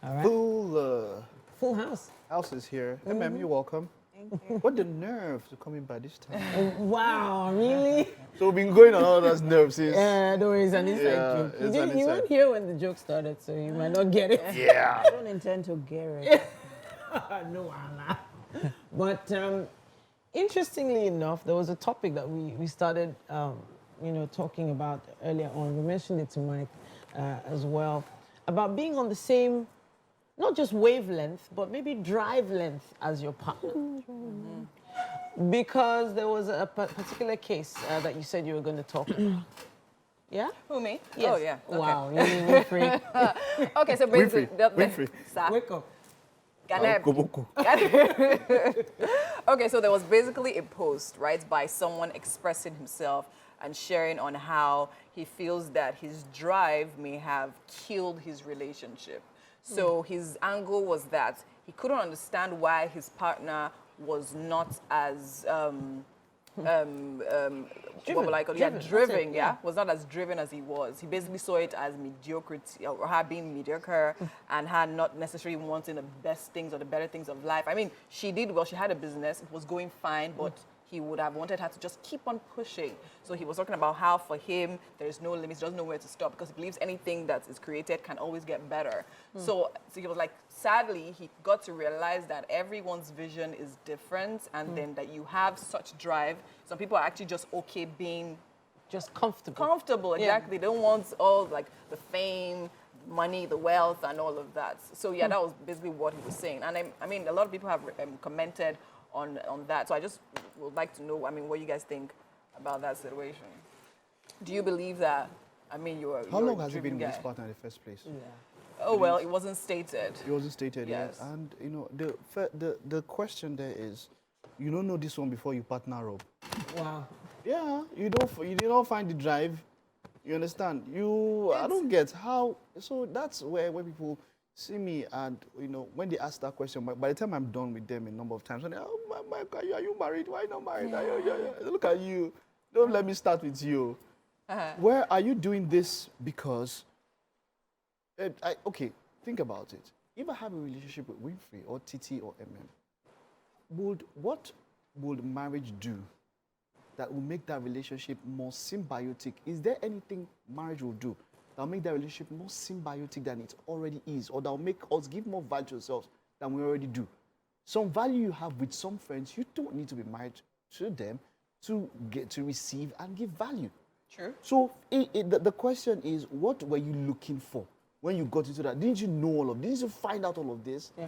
All right. Full house. House is here. You're welcome. Thank you. What the nerve to come in by this time? Wow, really? So we've been going on all those nerves since. Yeah, no, it's an inside joke. You weren't here when the joke started, so you might not get it. Yeah. I don't intend to get it. No, Allah. But interestingly enough, there was a topic that we started, talking about earlier on. We mentioned it to Mike as well, about being on the same, not just wavelength, but maybe drive length as your partner. Because there was a particular case that you said you were going to talk about. Yeah? Who, me? Yes. Oh, yeah. Okay. Wow, you mean Winfrey. Okay, so basically... Winfrey. Wake up. Okay, so there was basically a post, right, by someone expressing himself and sharing on how he feels that his drive may have killed his relationship. So his angle was that he couldn't understand why his partner was not as what will I call it? Yeah, driven, was not as driven as he was. He basically saw it as mediocrity, or her being mediocre, and her not necessarily wanting the best things or the better things of life. I mean, she did well, she had a business, it was going fine, but he would have wanted her to just keep on pushing. So he was talking about how for him, there is no limits, he doesn't know where to stop, because he believes anything that is created can always get better. So he was like, sadly, he got to realize that everyone's vision is different, and then that you have such drive. Some people are actually just okay being just comfortable. Comfortable, exactly. They don't want all like the fame, money, the wealth, and all of that. So yeah, that was basically what he was saying. And I mean, a lot of people have commented on that. So I just would like to know, I mean, what you guys think about that situation. Do you believe that, I mean, How long has he been with his partner in the first place? Yeah. Oh, well, it wasn't stated. It wasn't stated, yes. Yeah. And, you know, the question there is, you don't know this one before you partner up. Wow. Yeah, you don't find the drive. You understand? I don't get how. So that's where people see me, and you know, when they ask that question, by the time I'm done with them a number of times, and are you married? Why not married? Look at you. Don't let me start with you. Where are you doing this because? Okay, think about it. If I have a relationship with Winfrey or TT or what would marriage do that will make that relationship more symbiotic? Is there anything marriage will do that will make that relationship more symbiotic than it already is, or that will make us give more value to ourselves than we already do? Some value you have with some friends, you don't need to be married to them to get to receive and give value. True. So the question is, what were you looking for when you got into that? Didn't you know all of this? Didn't you find out all of this? Yeah.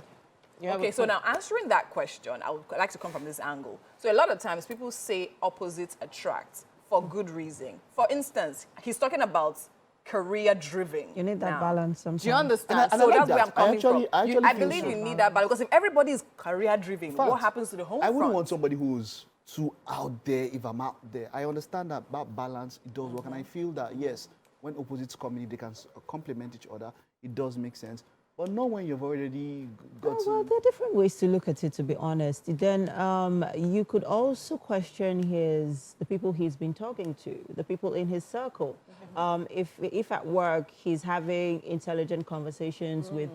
Okay, so now answering that question, I would like to come from this angle. So a lot of times people say opposites attract for good reason. For instance, he's talking about career-driven. You need that balance sometimes. Do you understand? And so I like that's where I'm that. coming from. I feel believe so. you need that balance, because if everybody is career-driven, what happens to the home I wouldn't front? want somebody who's too out there if I'm out there. I understand that balance, it does work. And I feel that, yes, when opposites come in, they can complement each other. It does make sense. But not when you've already got Well, there are different ways to look at it, to be honest. Then you could also question the people he's been talking to, the people in his circle. If at work he's having intelligent conversations with,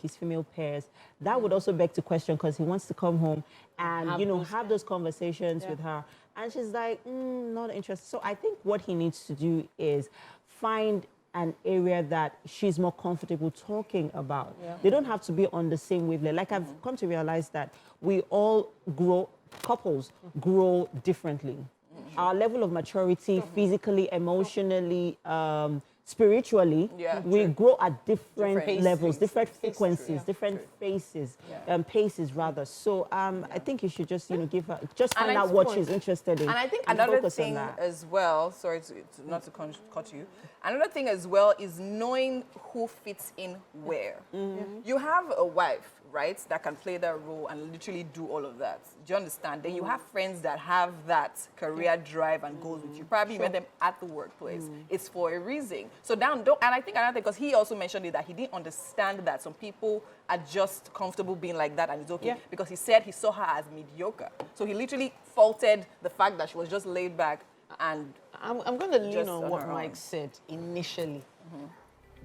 his female peers, that would also beg to question, because he wants to come home and, have those conversations with her. And she's like, not interested. So I think what he needs to do is find an area that she's more comfortable talking about. They don't have to be on the same wavelength. Like, I've come to realize that we all couples grow differently. Our level of maturity, physically, emotionally, spiritually, we grow at different levels, different frequencies, different paces. Rather. So I think you should just, give her, just find out what she's interested in. And I think another thing as well, sorry not to cut you, another thing as well is knowing who fits in where. You have a wife, right, that can play that role and literally do all of that. Do you understand? Then you have friends that have that career drive and goals with you. Probably you met them at the workplace. It's for a reason. So and I think another thing, because he also mentioned it, that he didn't understand that some people are just comfortable being like that and it's okay. Because he said he saw her as mediocre. So he literally faulted the fact that she was just laid back and I'm going to lean on what Mike said initially.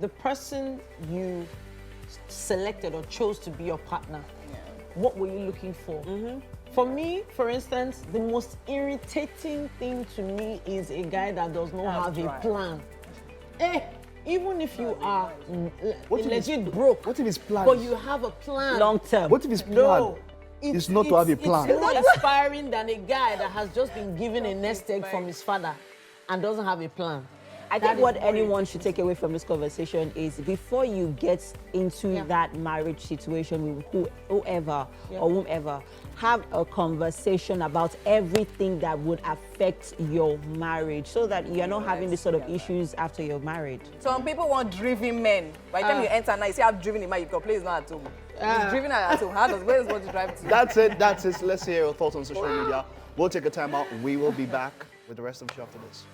The person you selected or chose to be your partner, what were you looking for? For me, for instance, the most irritating thing to me is a guy that does not have a plan. Even if you are legit broke, What if his plan? but you have a plan. Long term. What if his plan No. is not to have a plan? It's more inspiring than a guy that has just been given a nest egg from his father and doesn't have a plan. I think what anyone should take away from this conversation is before you get into that marriage situation with whoever or whomever, have a conversation about everything that would affect your marriage so that you're not having this sort of issues after you're married. Some people want driven men. By the time you enter now, you see how driven the man you complain is not at home. He's driven at home. Where does want to drive to? That's it. That's it. Let's hear your thoughts on social media. We'll take a time out. We will be back with the rest of the show after this.